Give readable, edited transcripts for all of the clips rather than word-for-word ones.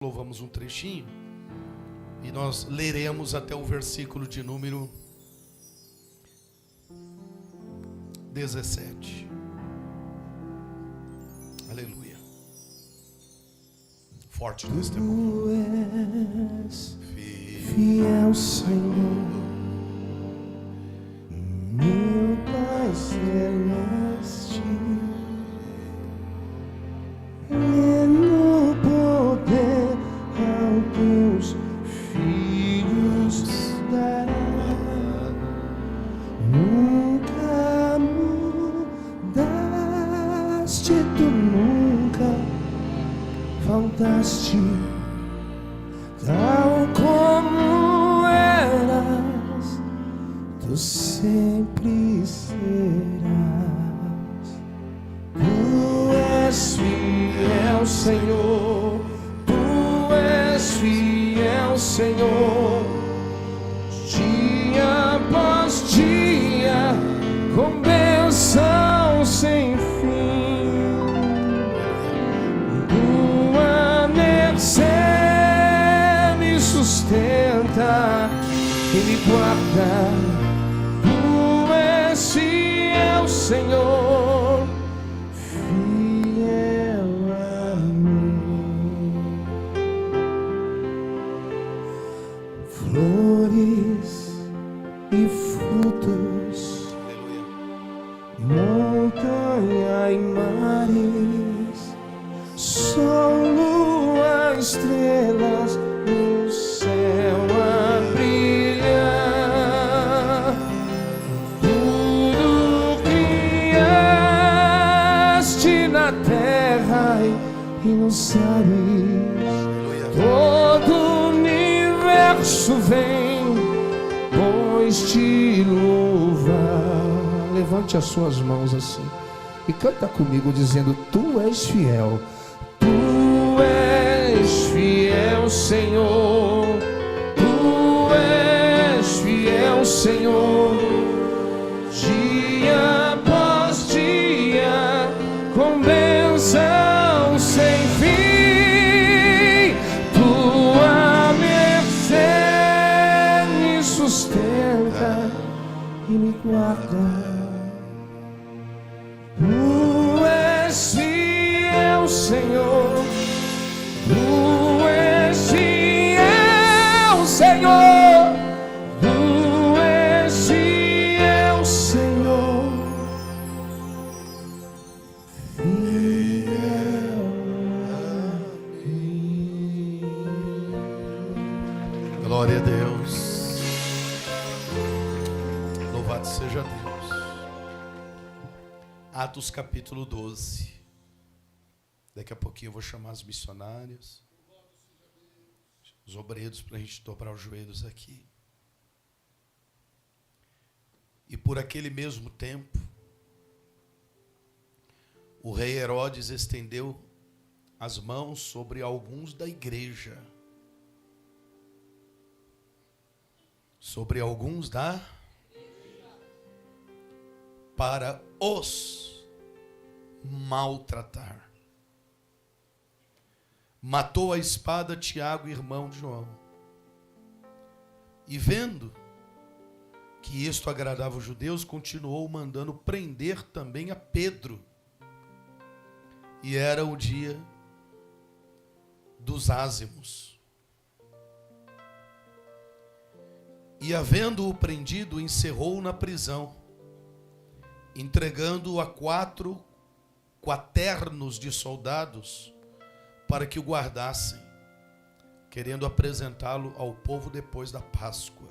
Louvamos um trechinho e nós leremos até o versículo de número 17. Aleluia. Forte testemunho. Tu és fiel, Senhor, meu Pai celeste, no poder ao teus filhos dará. Nunca mudaste, tu nunca faltaste, tal como eras, tu sempre serás. Tu és fiel, Senhor, tu és fiel, Senhor, dia após dia, com bênção sem fim. Tua mercê me sustenta e me guarda. Tu és fiel, Senhor, fiel a mim. Flores e frutos, montanha e mares, sol, lua, estrelas no céu a brilhar. Tudo criaste na terra e nos ares, todo o universo vem, pois te louva. Levante as suas mãos assim e canta comigo dizendo: Tu és fiel, tu és fiel, Senhor, tu és fiel, Senhor, dia após dia, com bênção sem fim. Tua mercê me sustenta e me guarda. Tu és fiel, Senhor, tu és fiel, Senhor, tu és fiel, Senhor, fiel a mim. Glória a Deus. Louvado seja Deus. Atos capítulo 12. Daqui a pouquinho eu vou chamar as missionárias, os obreiros, para a gente dobrar os joelhos aqui. E por aquele mesmo tempo, o rei Herodes estendeu as mãos sobre alguns da igreja. Sobre alguns para os maltratar. Matou a espada Tiago, irmão de João. E vendo que isto agradava os judeus, continuou mandando prender também a Pedro. E era o dia dos ázimos. E havendo-o prendido, encerrou-o na prisão, entregando-o a 4 quaternos de soldados para que o guardassem, querendo apresentá-lo ao povo depois da Páscoa.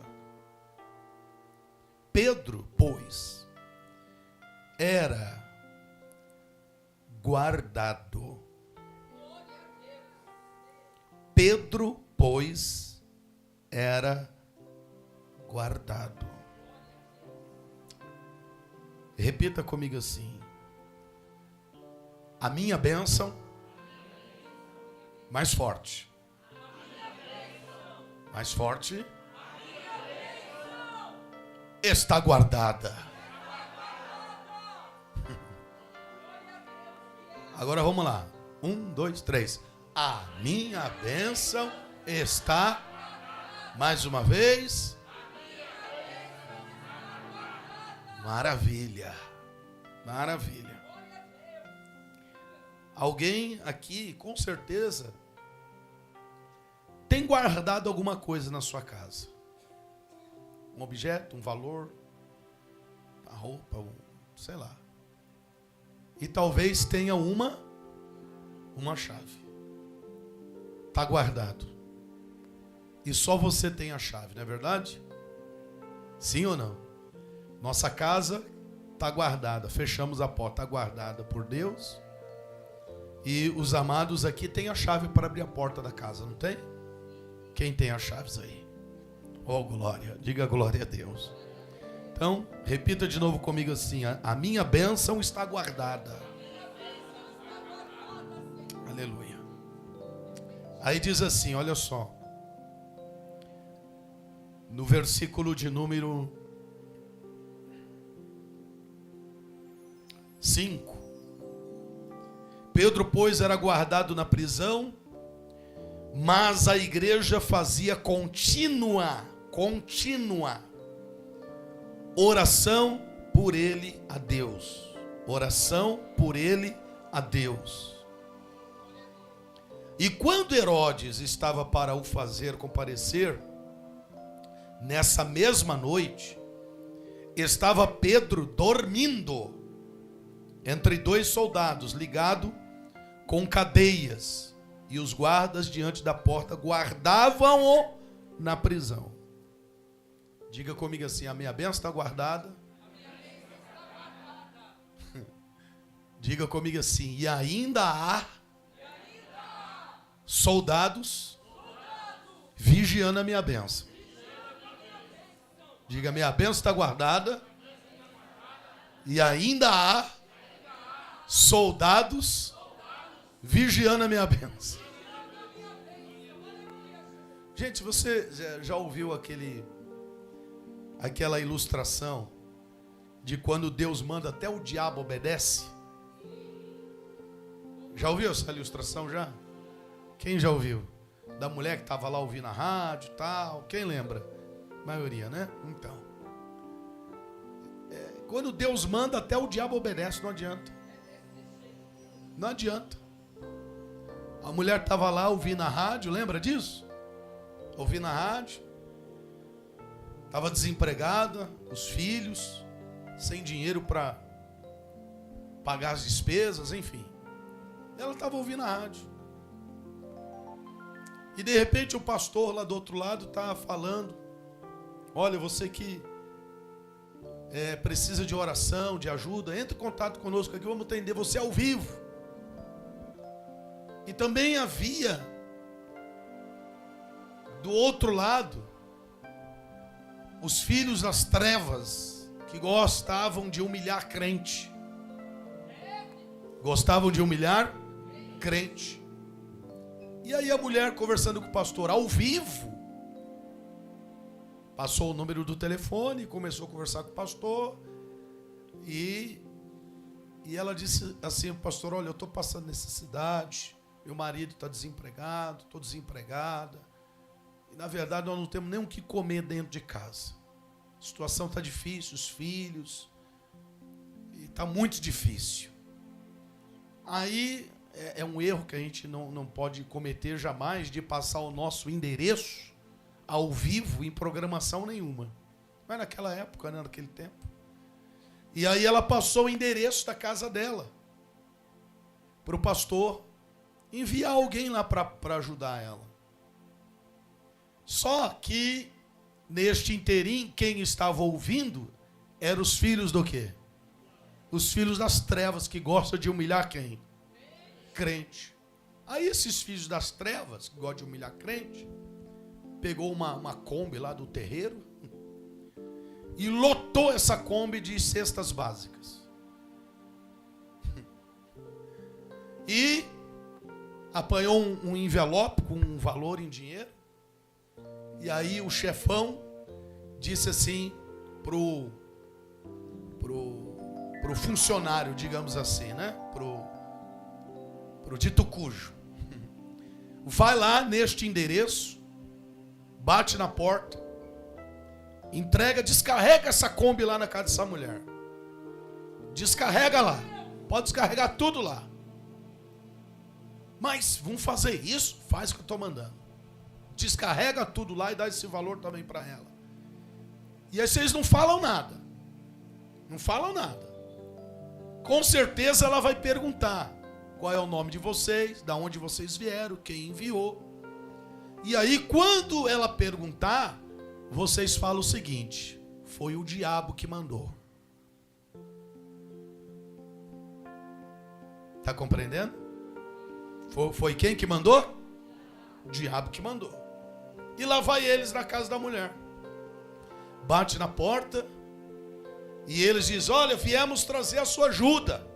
Pedro, pois, era guardado. Pedro, pois, era guardado. Repita comigo assim: a minha bênção, mais forte, mais forte, está guardada. Agora vamos lá. 1, 2, 3. a minha bênção está, mais uma vez, maravilha, maravilha. Alguém aqui, com certeza, tem guardado alguma coisa na sua casa. Um objeto, um valor, uma roupa, sei lá. E talvez tenha uma chave. Está guardado. E só você tem a chave, não é verdade? Sim ou não? Nossa casa está guardada. Fechamos a porta, está guardada por Deus. E os amados aqui têm a chave para abrir a porta da casa, não tem? Quem tem as chaves aí? Oh, glória. Diga glória a Deus. Então, repita de novo comigo assim: a minha bênção está guardada. Aleluia. Aí diz assim, olha só. No versículo de número 5. Pedro, pois, era guardado na prisão, mas a igreja fazia contínua oração por ele a Deus. Oração por ele a Deus. E quando Herodes estava para o fazer comparecer, nessa mesma noite, estava Pedro dormindo entre dois soldados, ligado com cadeias, e os guardas diante da porta guardavam-o na prisão. Diga comigo assim: a minha bênção está guardada. Diga comigo assim: e ainda há soldados vigiando a minha bênção. Diga: minha bênção está guardada. E ainda há soldados vigiando a minha bênção. Gente, você já ouviu aquela ilustração de quando Deus manda até o diabo obedece? Já ouviu essa ilustração já? Quem já ouviu? Da mulher que estava lá ouvindo a rádio e tal. Quem lembra? A maioria, né? Então. Quando Deus manda, até o diabo obedece, não adianta. Não adianta. A mulher estava lá ouvindo a rádio, lembra disso? Ouvindo a rádio. Estava desempregada, os filhos, sem dinheiro para pagar as despesas, enfim. Ela estava ouvindo a rádio. E de repente o pastor lá do outro lado está falando: olha, você que precisa de oração, de ajuda, entre em contato conosco aqui, vamos atender você ao vivo. E também havia do outro lado os filhos das trevas, que gostavam de humilhar crente. Gostavam de humilhar crente. E aí a mulher conversando com o pastor ao vivo, passou o número do telefone, começou a conversar com o pastor. E ela disse assim: pastor, olha, eu estou passando necessidade, meu marido está desempregado, estou desempregada. E na verdade nós não temos nem o que comer dentro de casa. A situação está difícil, os filhos, e está muito difícil. Aí é um erro que a gente não pode cometer jamais, de passar o nosso endereço ao vivo em programação nenhuma. Mas naquela época, né, naquele tempo. E aí ela passou o endereço da casa dela para o pastor enviar alguém lá para ajudar ela. Só que neste interim, quem estava ouvindo eram os filhos do quê? Os filhos das trevas, que gostam de humilhar quem? Crente. Aí esses filhos das trevas, que gostam de humilhar crente, pegou uma Kombi lá do terreiro e lotou essa Kombi de cestas básicas. E apanhou um envelope com um valor em dinheiro. E aí o chefão disse assim pro funcionário, digamos assim, né? Pro dito cujo. vai lá neste endereço, bate na porta, entrega, descarrega essa Kombi lá na casa dessa mulher. Descarrega lá. Pode descarregar tudo lá. Mas vamos fazer isso? Faz o que eu estou mandando. Descarrega tudo lá e dá esse valor também para ela. E aí vocês não falam nada. Não falam nada. Com certeza ela vai perguntar qual é o nome de vocês, da onde vocês vieram, quem enviou. E aí quando ela perguntar, vocês falam o seguinte: foi o diabo que mandou. Está compreendendo? Foi quem que mandou? O diabo que mandou. E lá vai eles na casa da mulher. Bate na porta e eles dizem: olha, viemos trazer a sua ajuda.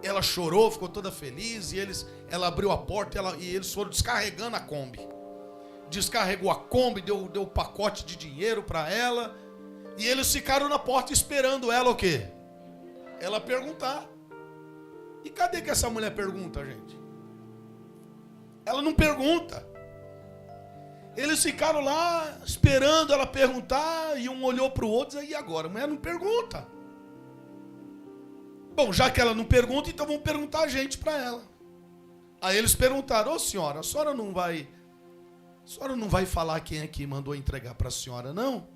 Ela chorou, ficou toda feliz, e ela abriu a porta e eles foram descarregando a Kombi. Descarregou a Kombi, deu pacote de dinheiro para ela, e eles ficaram na porta esperando ela o quê? Ela perguntar. E cadê que essa mulher pergunta, gente? Ela não pergunta. Eles ficaram lá esperando ela perguntar, e um olhou para o outro e disse: e agora? A mulher não pergunta. Bom, já que ela não pergunta, então vamos perguntar a gente para ela. Aí eles perguntaram: ô senhora, a senhora não vai falar quem é que mandou entregar para a senhora, não?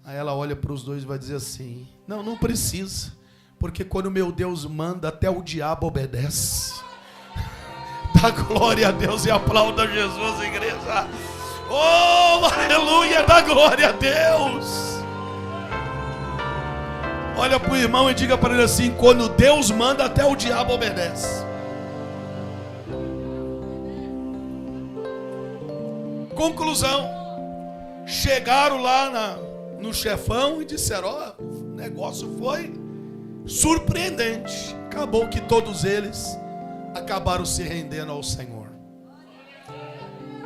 Aí ela olha para os dois e vai dizer assim: não precisa, porque quando meu Deus manda, até o diabo obedece. Dá glória a Deus e aplauda Jesus, igreja. Oh, aleluia, dá glória a Deus. Olha para o irmão e diga para ele assim: quando Deus manda, até o diabo obedece. Conclusão: chegaram lá no chefão e disseram: ó, o negócio foi surpreendente. Acabou que todos eles acabaram se rendendo ao Senhor.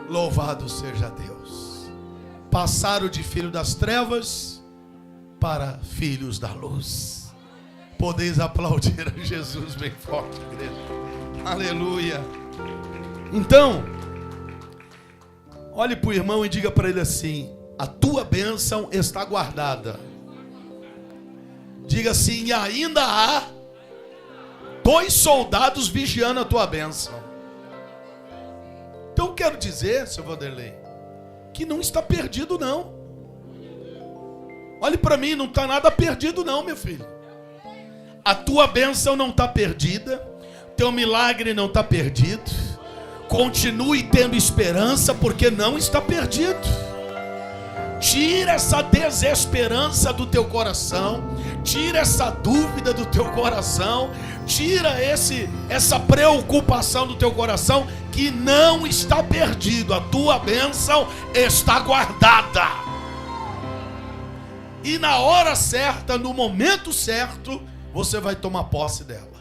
Louvado seja Deus. Passaram de filho das trevas para filhos da luz. Podeis aplaudir a Jesus bem forte, igreja. Aleluia. Então, olhe para o irmão e diga para ele assim: a tua bênção está guardada. Diga assim: e ainda há 2 soldados vigiando a tua bênção. Então quero dizer, seu Vanderlei, que não está perdido não. Olhe para mim, não está nada perdido não, meu filho. A tua bênção não está perdida. Teu milagre não está perdido. Continue tendo esperança, porque não está perdido. Tira essa desesperança do teu coração. Tira essa dúvida do teu coração. Tira essa preocupação do teu coração, que não está perdido. A tua bênção está guardada. E na hora certa, no momento certo, você vai tomar posse dela.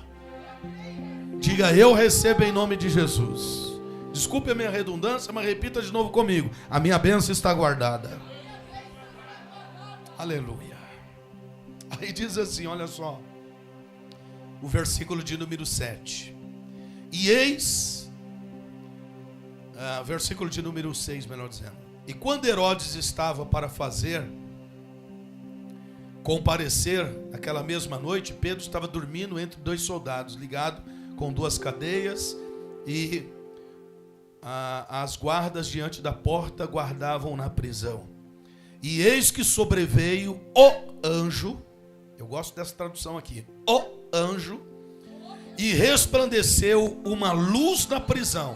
Diga: eu recebo em nome de Jesus. Desculpe a minha redundância, mas repita de novo comigo: a minha bênção está guardada. Aleluia. Aí diz assim, olha só, o versículo de número 7. E eis, versículo de número 6, melhor dizendo. E quando Herodes estava para comparecer naquela mesma noite, Pedro estava dormindo entre 2 soldados, ligado com 2 cadeias, e as guardas diante da porta guardavam na prisão. E eis que sobreveio o anjo, eu gosto dessa tradução aqui, o anjo, e resplandeceu uma luz na prisão,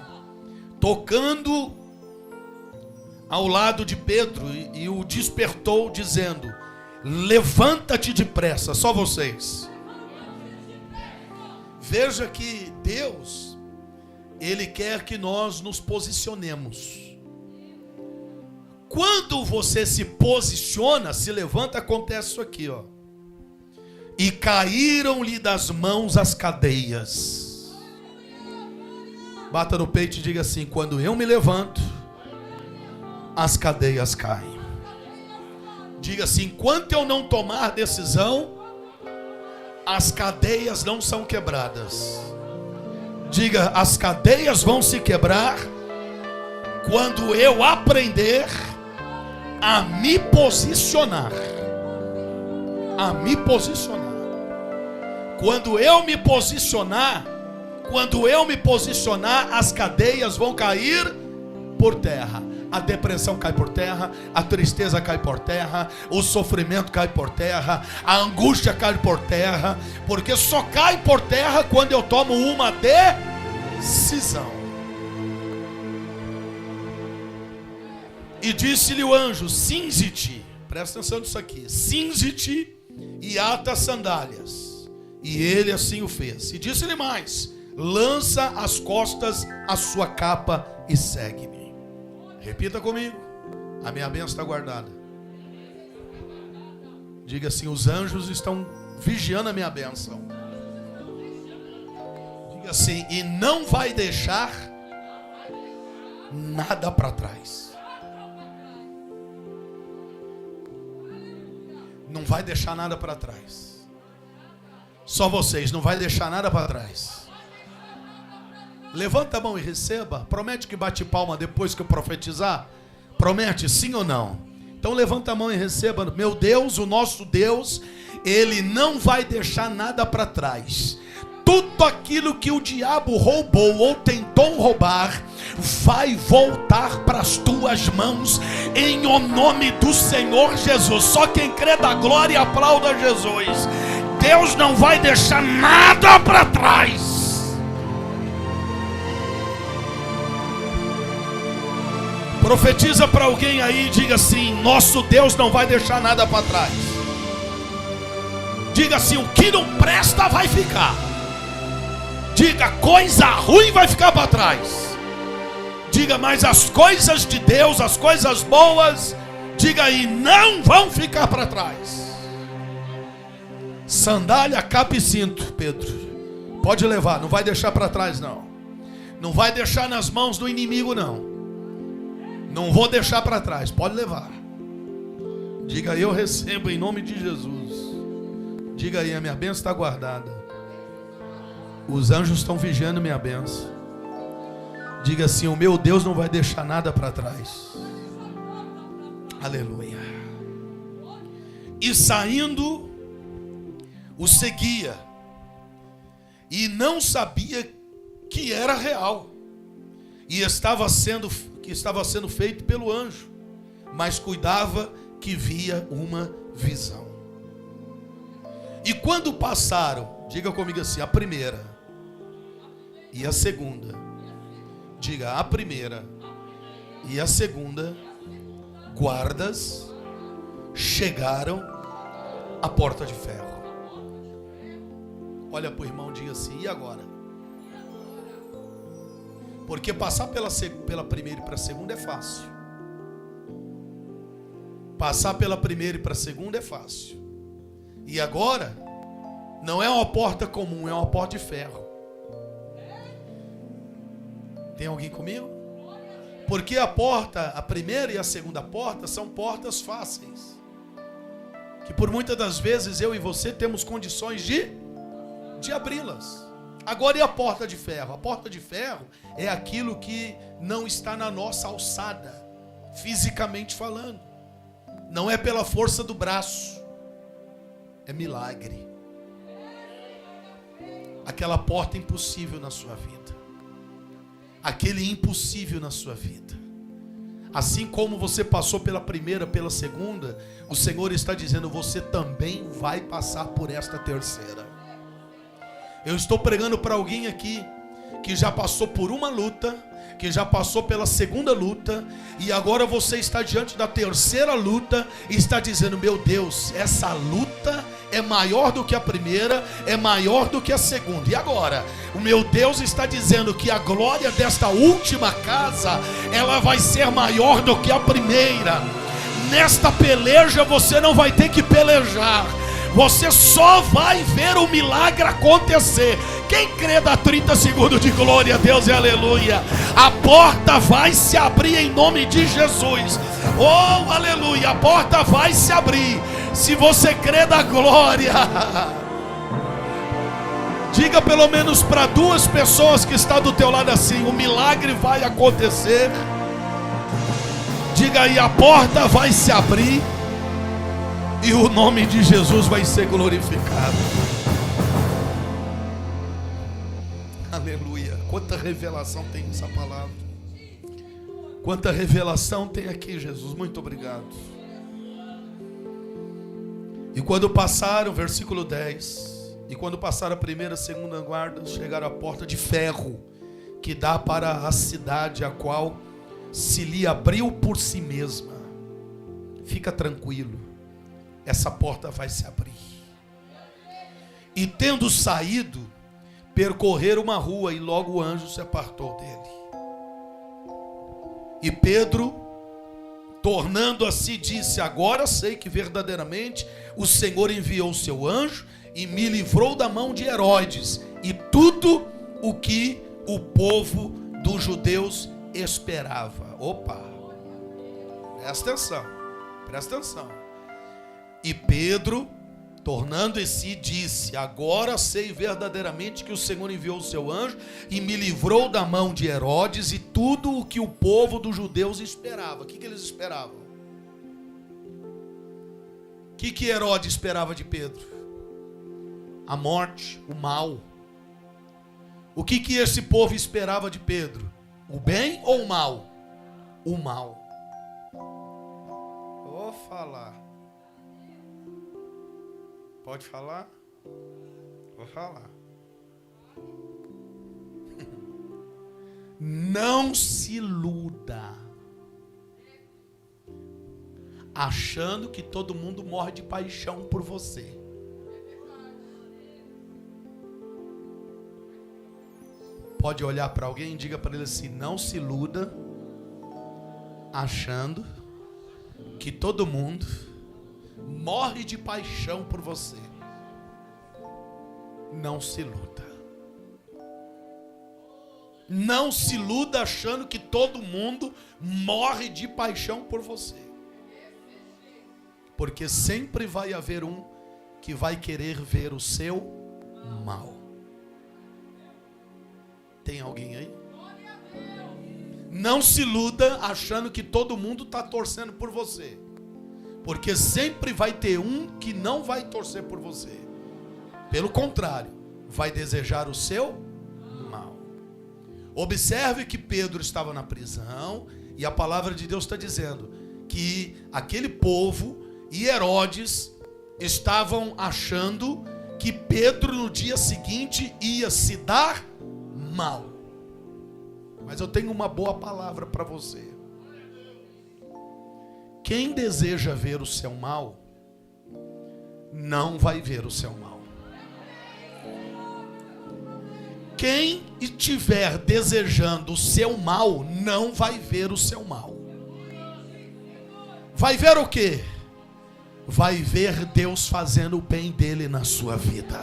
tocando ao lado de Pedro, e o despertou, dizendo: levanta-te depressa. Só vocês. Veja que Deus, Ele quer que nós nos posicionemos. Quando você se posiciona, se levanta, acontece isso aqui, ó. E caíram-lhe das mãos as cadeias. Bata no peito e diga assim: quando eu me levanto, as cadeias caem. Diga assim: enquanto eu não tomar decisão, as cadeias não são quebradas. Diga: as cadeias vão se quebrar quando eu aprender a me posicionar. A me posicionar. Quando eu me posicionar, as cadeias vão cair por terra. A depressão cai por terra, a tristeza cai por terra, o sofrimento cai por terra, a angústia cai por terra, porque só cai por terra quando eu tomo uma decisão. E disse-lhe o anjo: cinze-te, presta atenção nisso aqui, cinze-te e ata as sandálias. E ele assim o fez. E disse-lhe mais: lança às costas a sua capa e segue-me. Repita comigo: a minha bênção está guardada. Diga assim: os anjos estão vigiando a minha bênção. Diga assim: e não vai deixar nada para trás. Não vai deixar nada para trás. Só vocês, não vai deixar nada para trás. Levanta a mão e receba. Promete que bate palma depois que eu profetizar? Promete, sim ou não? Então levanta a mão e receba. Meu Deus, o nosso Deus, Ele não vai deixar nada para trás. Tudo aquilo que o diabo roubou ou tentou roubar vai voltar para as tuas mãos em o nome do Senhor Jesus. Só quem crê da glória e aplauda Jesus. Deus não vai deixar nada para trás. Profetiza para alguém aí e diga assim: nosso Deus não vai deixar nada para trás. Diga assim: o que não presta vai ficar. Diga: coisa ruim vai ficar para trás. Diga: mas as coisas de Deus, as coisas boas, diga aí, não vão ficar para trás. Sandália, capa e cinto, Pedro, pode levar, não vai deixar para trás não. Não vai deixar nas mãos do inimigo não. Não vou deixar para trás, pode levar. Diga: eu recebo em nome de Jesus. Diga aí: a minha bênção está guardada. Os anjos estão vigiando minha bênção. Diga assim: o meu Deus não vai deixar nada para trás. Aleluia. E saindo, o seguia, e não sabia que era real, e estava sendo feito pelo anjo, mas cuidava que via uma visão. E quando passaram, diga comigo assim: a primeira e a segunda. Diga: a primeira e a segunda guardas chegaram à porta de ferro. Olha para o irmão, diga assim: e agora? Porque passar pela primeira e para a segunda é fácil. Passar pela primeira e para a segunda é fácil. E agora, não é uma porta comum, é uma porta de ferro. Tem alguém comigo? Porque a primeira e a segunda porta são portas fáceis, que por muitas das vezes eu e você temos condições de abri-las. Agora, e a porta de ferro? A porta de ferro é aquilo que não está na nossa alçada, fisicamente falando. Não é pela força do braço, é milagre. Aquela porta impossível na sua vida, aquele impossível na sua vida. Assim como você passou pela primeira, pela segunda, o Senhor está dizendo: você também vai passar por esta terceira. Eu estou pregando para alguém aqui que já passou por uma luta, que já passou pela segunda luta, e agora você está diante da terceira luta e está dizendo: meu Deus, essa luta é maior do que a primeira, é maior do que a segunda. E agora, o meu Deus está dizendo que a glória desta última casa, ela vai ser maior do que a primeira. Nesta peleja você não vai ter que pelejar, você só vai ver o milagre acontecer. Quem crê dá 30 segundos de glória a Deus e aleluia. A porta vai se abrir em nome de Jesus. Oh, aleluia, a porta vai se abrir. Se você crê, dá glória. Diga pelo menos para 2 pessoas que estão do teu lado assim: o milagre vai acontecer Diga aí, a porta vai se abrir e o nome de Jesus vai ser glorificado. Aleluia. Quanta revelação tem nessa palavra. Quanta revelação tem aqui, Jesus. Muito obrigado. E quando passaram, versículo 10, e quando passaram a primeira e a segunda guarda, chegaram à porta de ferro que dá para a cidade, a qual se lhe abriu por si mesma. Fica tranquilo, essa porta vai se abrir. E tendo saído, percorreram uma rua, e logo o anjo se apartou dele. E Pedro, tornando a si, disse: agora sei que verdadeiramente o Senhor enviou o seu anjo e me livrou da mão de Herodes e tudo o que o povo dos judeus esperava. Opa, presta atenção, presta atenção. E Pedro, tornando a si, disse: agora sei verdadeiramente que o Senhor enviou o seu anjo e me livrou da mão de Herodes e tudo o que o povo dos judeus esperava. O que eles esperavam? O que Herodes esperava de Pedro? A morte, o mal. O que esse povo esperava de Pedro? O bem ou o mal? O mal. Vou falar. Pode falar? Vou falar. Não se iluda achando que todo mundo morre de paixão por você. Pode olhar para alguém e diga para ele assim: não se iluda achando que todo mundo morre de paixão por você. Não se iluda. Não se iluda achando que todo mundo morre de paixão por você. Porque sempre vai haver um que vai querer ver o seu mal. Tem alguém aí? Não se iluda achando que todo mundo está torcendo por você. Porque sempre vai ter um que não vai torcer por você. Pelo contrário, vai desejar o seu mal. Observe que Pedro estava na prisão e a palavra de Deus está dizendo que aquele povo e Herodes estavam achando que Pedro no dia seguinte ia se dar mal. Mas eu tenho uma boa palavra para você. Quem deseja ver o seu mal, não vai ver o seu mal. Quem estiver desejando o seu mal, não vai ver o seu mal. Vai ver o quê? Vai ver Deus fazendo o bem dele na sua vida.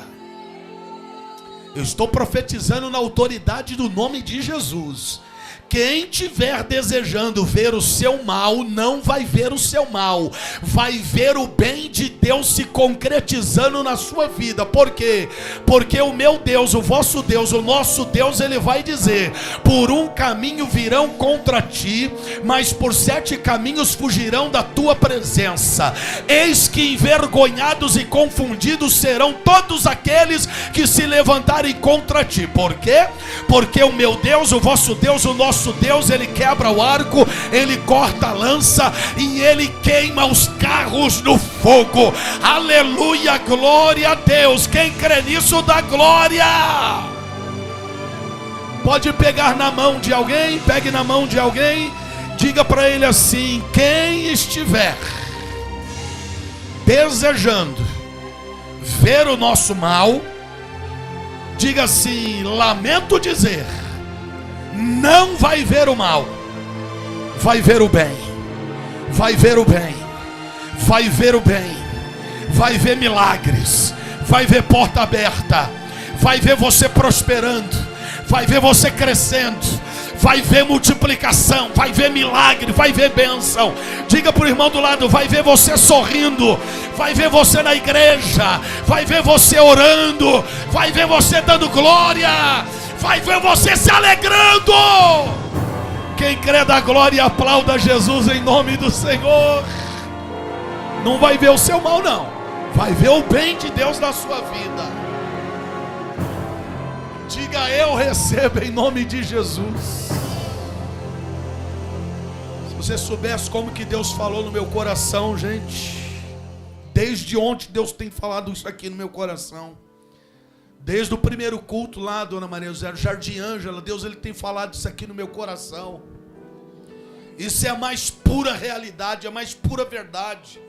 Eu estou profetizando na autoridade do nome de Jesus. Quem estiver desejando ver o seu mal, não vai ver o seu mal. Vai ver o bem de Deus se concretizando na sua vida. Por quê? Porque o meu Deus, o vosso Deus, o nosso Deus, Ele vai dizer: por um caminho virão contra ti, mas por 7 caminhos fugirão da tua presença. Eis que envergonhados e confundidos serão todos aqueles que se levantarem contra ti. Por quê? Porque o meu Deus, o vosso Deus, o nosso Deus, Ele quebra o arco, Ele corta a lança e Ele queima os carros no fogo. Aleluia, glória a Deus. Quem crê nisso dá glória. Pode pegar na mão de alguém, pegue na mão de alguém, diga para ele assim: quem estiver desejando ver o nosso mal, diga assim: lamento dizer, não vai ver o mal, vai ver o bem, vai ver o bem, vai ver o bem, vai ver milagres, vai ver porta aberta, vai ver você prosperando, vai ver você crescendo, vai ver multiplicação, vai ver milagre, vai ver bênção. Diga para o irmão do lado: vai ver você sorrindo, vai ver você na igreja, vai ver você orando, vai ver você dando glória, vai ver você se alegrando. Quem crê da glória, aplauda Jesus em nome do Senhor. Não vai ver o seu mal, não. Vai ver o bem de Deus na sua vida. Diga: eu recebo em nome de Jesus. Se você soubesse como que Deus falou no meu coração, gente. Desde ontem Deus tem falado isso aqui no meu coração. Desde o primeiro culto lá, Dona Maria José, Jardim Ângela, Deus ele tem falado isso aqui no meu coração. Isso é a mais pura realidade, a mais pura verdade.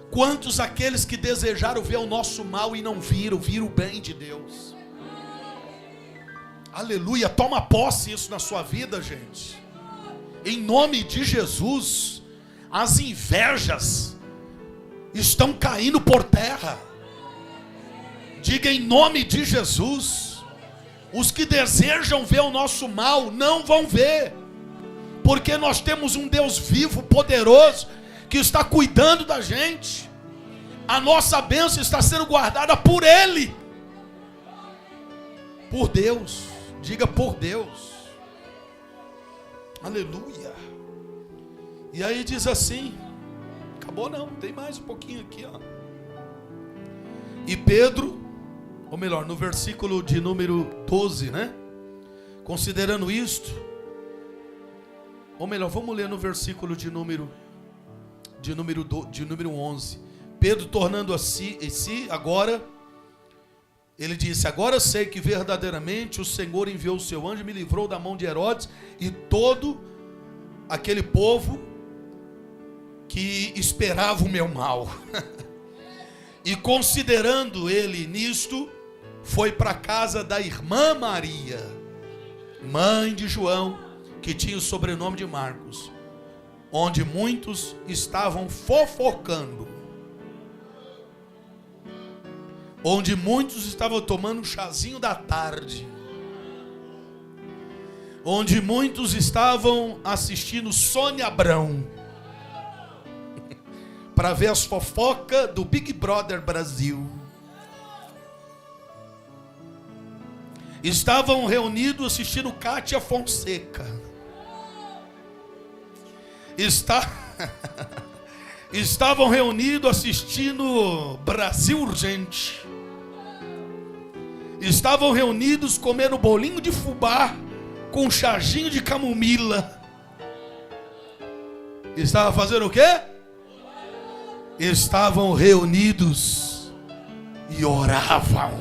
Quantos aqueles que desejaram ver o nosso mal e não viram, viram o bem de Deus. Aleluia, toma posse isso na sua vida, gente. Em nome de Jesus, as invejas estão caindo por terra. Diga: em nome de Jesus. Os que desejam ver o nosso mal não vão ver, porque nós temos um Deus vivo, poderoso, que está cuidando da gente. A nossa bênção está sendo guardada por Ele. Por Deus. Diga: por Deus. Aleluia. E aí diz assim, acabou não, tem mais um pouquinho aqui, ó. E Pedro, ou melhor, no versículo de número 12, né? Considerando isto, ou melhor, vamos ler no versículo de número 11. Pedro, tornando a si agora, ele disse: agora sei que verdadeiramente o Senhor enviou o seu anjo e me livrou da mão de Herodes e todo aquele povo que esperava o meu mal. E considerando ele nisto, foi para a casa da irmã Maria, mãe de João, que tinha o sobrenome de Marcos, onde muitos estavam fofocando, onde muitos estavam tomando um chazinho da tarde, onde muitos estavam assistindo Sônia Abrão, para ver as fofocas do Big Brother Brasil. Estavam reunidos assistindo Kátia Fonseca. Estavam reunidos assistindo Brasil Urgente. Estavam reunidos comendo bolinho de fubá com chazinho de camomila. Estavam fazendo o quê? Estavam reunidos e oravam.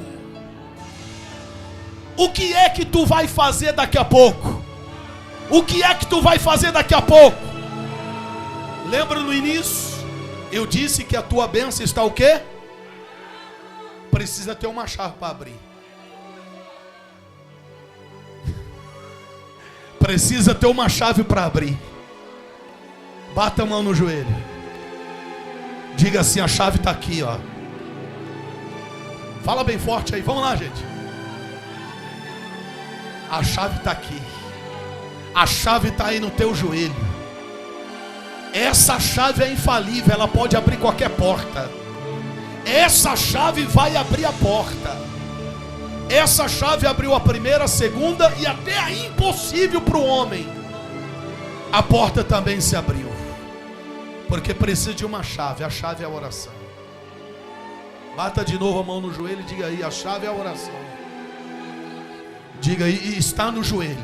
O que é que tu vai fazer daqui a pouco? O que é que tu vai fazer daqui a pouco? Lembra no início? Eu disse que a tua bênção está o quê? Precisa ter uma chave para abrir. Precisa ter uma chave para abrir. Bata a mão no joelho. Diga assim: a chave está aqui, ó. Fala bem forte aí, vamos lá, gente. A chave está aqui. A chave está aí no teu joelho. Essa chave é infalível, ela pode abrir qualquer porta. Essa chave vai abrir a porta. Essa chave abriu a primeira, a segunda e até a impossível para o homem. A porta também se abriu. Porque precisa de uma chave. A chave é a oração. Bata de novo a mão no joelho e diga aí: a chave é a oração. Diga aí: e está no joelho.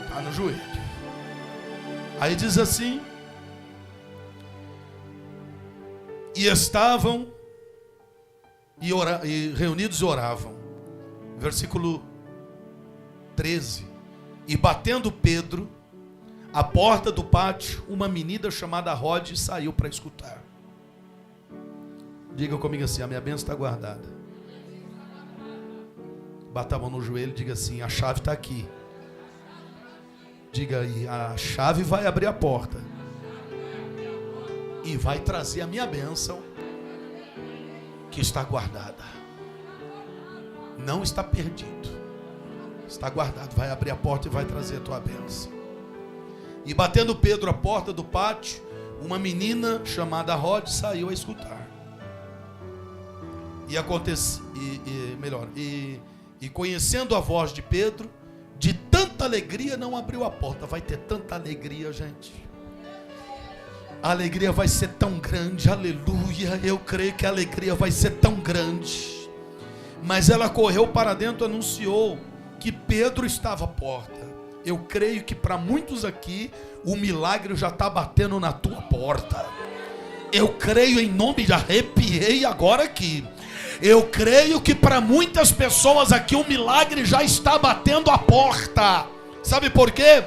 Está no joelho. Aí diz assim: e estavam e reunidos oravam. Versículo 13. E batendo Pedro à porta do pátio, uma menina chamada Rode saiu para escutar. Diga comigo assim: a minha bênção está guardada. Bata a mão no joelho e diga assim: a chave está aqui. Diga aí: a chave vai abrir a porta e vai trazer a minha bênção, que está guardada. Não está perdido, está guardado. Vai abrir a porta e vai trazer a tua bênção. E batendo Pedro à porta do pátio, uma menina chamada Rode saiu a escutar. E conhecendo a voz de Pedro, de tanta alegria não abriu a porta. Vai ter tanta alegria, gente. A alegria vai ser tão grande, aleluia. Eu creio que a alegria vai ser tão grande. Mas ela correu para dentro e anunciou que Pedro estava à porta. Eu creio que para muitos aqui, o milagre já está batendo na tua porta. Eu creio em nome de arrepiei agora aqui. Eu creio que para muitas pessoas aqui, o milagre já está batendo a porta. Sabe por quê?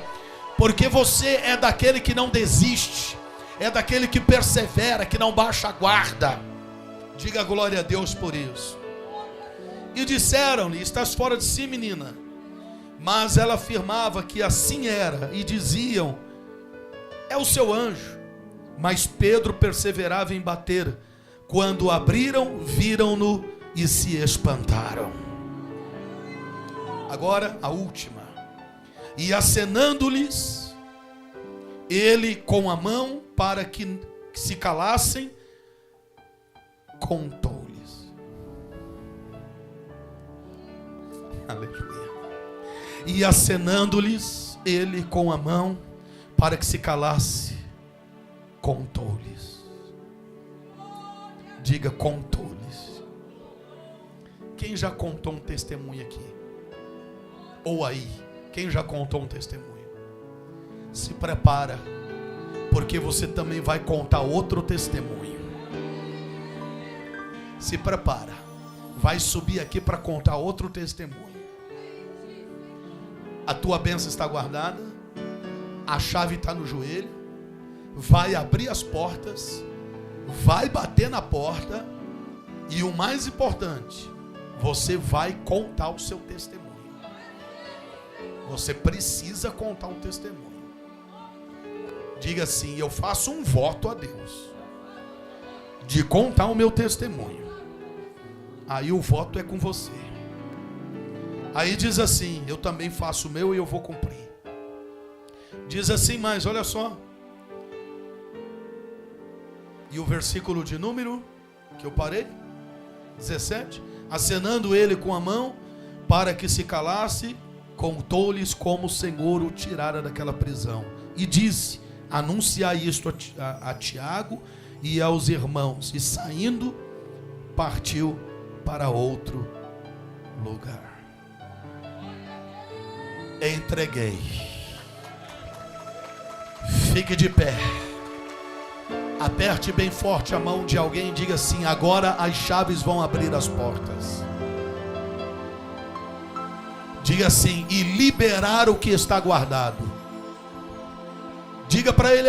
Porque você é daquele que não desiste. É daquele que persevera, que não baixa a guarda. Diga glória a Deus por isso. E disseram-lhe: estás fora de si, menina. Mas ela afirmava que assim era. E diziam: é o seu anjo. Mas Pedro perseverava em bater. Quando abriram, viram-no e se espantaram. Agora a última. E acenando-lhes, ele com a mão para que se calassem, contou-lhes. Aleluia. E acenando-lhes, ele com a mão para que se calasse, contou-lhes. Diga, contou-lhes. Quem já contou um testemunho aqui? Ou aí, quem já contou um testemunho? Se prepara, porque você também vai contar outro testemunho. Se prepara, vai subir aqui para contar outro testemunho. A tua bênção está guardada, a chave está no joelho, vai abrir as portas, vai bater na porta, e o mais importante, você vai contar o seu testemunho. Você precisa contar um testemunho. Diga assim: eu faço um voto a Deus de contar o meu testemunho. Aí o voto é com você. Aí diz assim: eu também faço o meu e eu vou cumprir. Diz assim, mas olha só. E o versículo de número que eu parei, 17. Acenando ele com a mão para que se calasse, contou-lhes como o Senhor o tirara daquela prisão. E disse: anunciai isto a Tiago e aos irmãos. E saindo, partiu para outro lugar. Entreguei. Fique de pé. Aperte bem forte a mão de alguém e diga assim: agora as chaves vão abrir as portas. Diga assim: e liberar o que está guardado. Diga para ele.